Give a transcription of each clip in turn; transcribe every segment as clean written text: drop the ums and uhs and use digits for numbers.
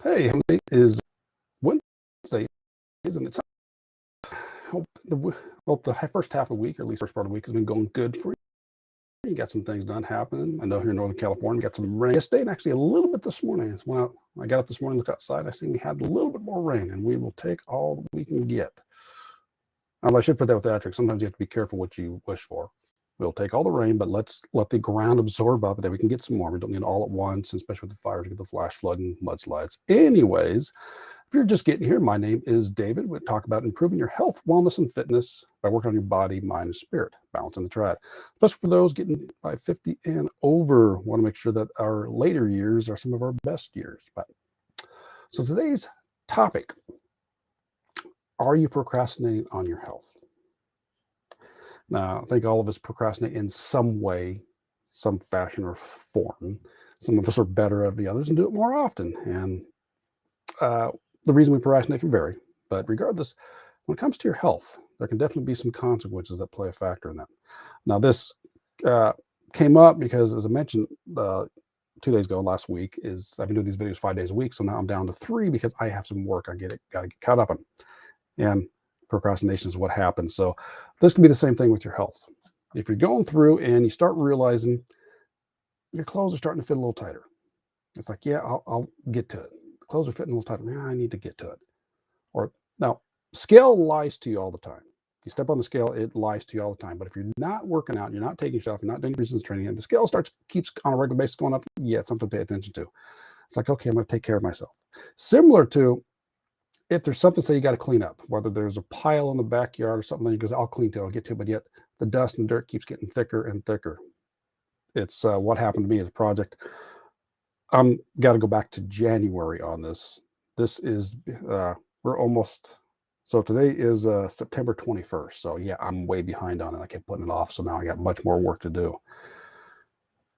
Hey, it is Wednesday, isn't it? Hope the first half of the week, or at least first part of the week, has been going good for you. You got some things done happening. I know here in Northern California, we got some rain yesterday and actually a little bit this morning. I got up this morning, looked outside, I seen we had a little bit more rain, and we will take all that we can get. Now, I should put that with the asterisk. Sometimes you have to be careful what you wish for. We'll take all the rain, but let's let the ground absorb up, and then we can get some more. We don't need it all at once, and especially with the fires, get the flash flood and mudslides. Anyways, if you're just getting here, my name is David. We talk about improving your health, wellness, and fitness by working on your body, mind, and spirit, balancing the triad. Especially for those getting by 50 and over, want to make sure that our later years are some of our best years. So today's topic, are you procrastinating on your health? Now, I think all of us procrastinate in some way, some fashion or form. Some of us are better at the others and do it more often. And the reason we procrastinate can vary. But regardless, when it comes to your health, there can definitely be some consequences that play a factor in that. Now, this came up because, as I mentioned 2 days ago, last week, I've been doing these videos 5 days a week. So now I'm down to 3 because I have some work got to get caught up on. And procrastination is what happens. So this can be the same thing with your health. If you're going through and you start realizing your clothes are starting to fit a little tighter, it's like, yeah, I'll get to it. The clothes are fitting a little tighter. Yeah, I need to get to it. Or now, scale lies to you all the time. If you step on the scale, it lies to you all the time. But if you're not working out, you're not taking yourself, you're not doing resistance training, and the scale keeps on a regular basis going up, yeah, it's something to pay attention to. It's like, okay, I'm going to take care of myself. Similar to if there's something, say you got to clean up, whether there's a pile in the backyard or something, then you go, I'll clean it, I'll get to it, but yet the dust and dirt keeps getting thicker and thicker. It's what happened to me as a project. I'm got to go back to January on this. This is, we're almost, so today is September 21st. So yeah, I'm way behind on it. I kept putting it off. So now I got much more work to do.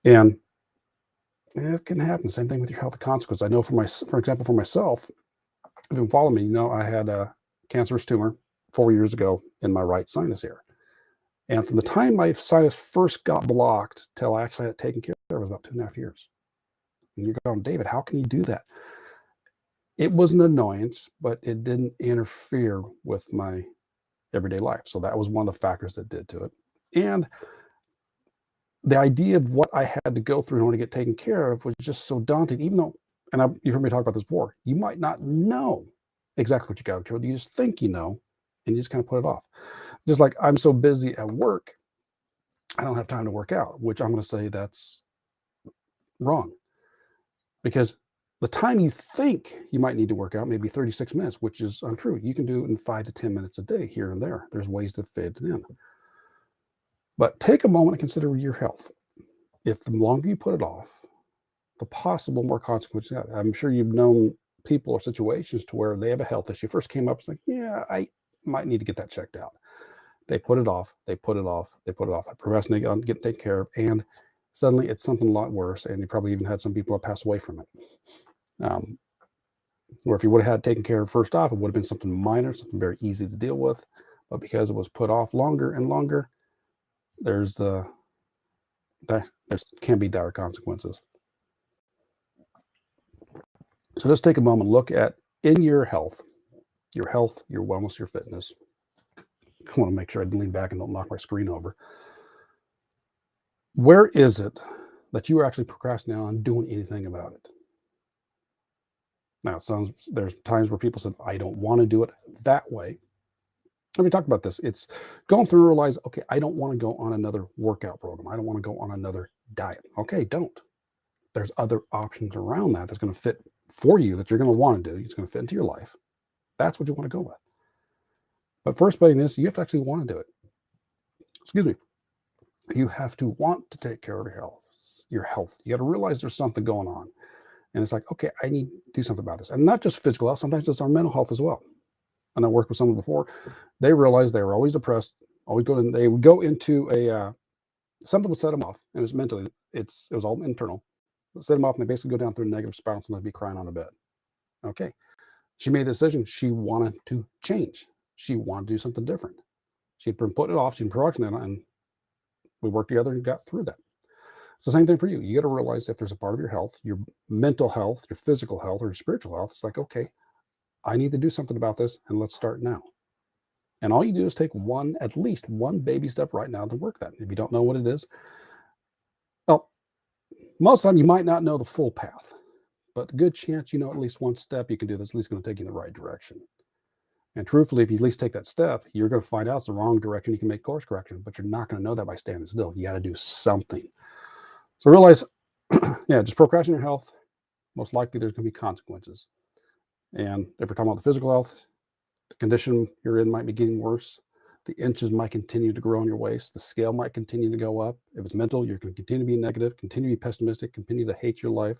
And it can happen. Same thing with your health consequences. I know for example, for myself, if you follow me, you know, I had a cancerous tumor 4 years ago in my right sinus here. And from the time my sinus first got blocked till I actually had it taken care of, was about 2.5 years. And you're going, David, how can you do that? It was an annoyance, but it didn't interfere with my everyday life. So that was one of the factors that did to it. And the idea of what I had to go through in order to get taken care of was just so daunting, even though, and you've heard me talk about this before, you might not know exactly what you got to do. You just think you know, and you just kind of put it off. Just like I'm so busy at work, I don't have time to work out, which I'm going to say that's wrong. Because the time you think you might need to work out may be 36 minutes, which is untrue. You can do it in 5 to 10 minutes a day here and there. There's ways to fit it in. But take a moment and consider your health. If the longer you put it off, the possible more consequences. I'm sure you've known people or situations to where they have a health issue. First came up, it's like, yeah, I might need to get that checked out. They put it off, they put it off, they put it off. They procrastinate on getting taken care of, and suddenly it's something a lot worse. And you probably even had some people that pass away from it. Or if you would have had it taken care of first off, it would have been something minor, something very easy to deal with. But because it was put off longer and longer, there can be dire consequences. So just take a moment, look at in your health, your wellness, your fitness. I want to make sure I lean back and don't knock my screen over. Where is it that you are actually procrastinating on doing anything about it? Now, there's times where people said, I don't want to do it that way. And we talked about this. It's going through and realize, okay, I don't want to go on another workout program. I don't want to go on another diet. Okay, don't. There's other options around that's going to fit for you that you're going to want to do. It's going to fit into your life. That's what you want to go with. But first, by this, you have to actually want to do it. Excuse me. You have to want to take care of your health. You got to realize there's something going on. And it's like, okay, I need to do something about this. And not just physical health. Sometimes it's our mental health as well. And I worked with someone before. They realized they were always depressed. They would go into something would set them off. And it was mentally, it was all internal. It set them off, and they basically go down through a negative spiral, and they'd be crying on the bed. Okay. She made the decision. She wanted to change. She wanted to do something different. She'd been putting it off. She'd been procrastinating, and we worked together and got through that. It's the same thing for you. You got to realize if there's a part of your health, your mental health, your physical health, or your spiritual health, it's like, okay, I need to do something about this, and let's start now. And all you do is take at least one baby step right now to work that. If you don't know what it is, well, most of the time you might not know the full path, but good chance you know at least one step you can do that's at least going to take you in the right direction. And truthfully, if you at least take that step, you're going to find out it's the wrong direction. You can make course correction, but you're not going to know that by standing still. You got to do something. So realize, yeah, just procrastinate your health. Most likely there's going to be consequences. And if we're talking about the physical health, the condition you're in might be getting worse. The inches might continue to grow on your waist. The scale might continue to go up. If it's mental, you're going to continue to be negative, continue to be pessimistic, continue to hate your life.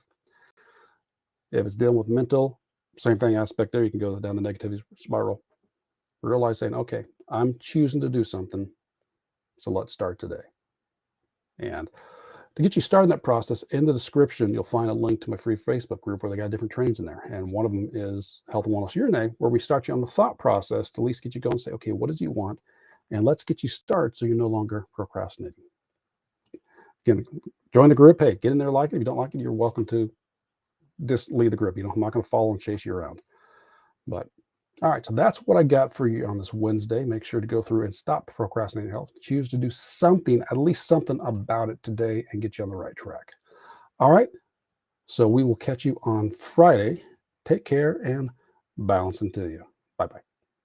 If it's dealing with mental, same thing aspect there. You can go down the negativity spiral. Realize saying, okay, I'm choosing to do something. So let's start today. And to get you started in that process, in the description, you'll find a link to my free Facebook group where they got different trainings in there. And one of them is Health and Wellness Urinate, where we start you on the thought process to at least get you going and say, okay, what does you want? And let's get you started so you're no longer procrastinating. Again, join the group. Hey, get in there, like it. If you don't like it, you're welcome to just leave the group. I'm not going to follow and chase you around. But all right, so that's what I got for you on this Wednesday. Make sure to go through and stop procrastinating health. Choose to do something, at least something about it today, and get you on the right track. All right, so we will catch you on Friday. Take care and balance into you. Bye-bye.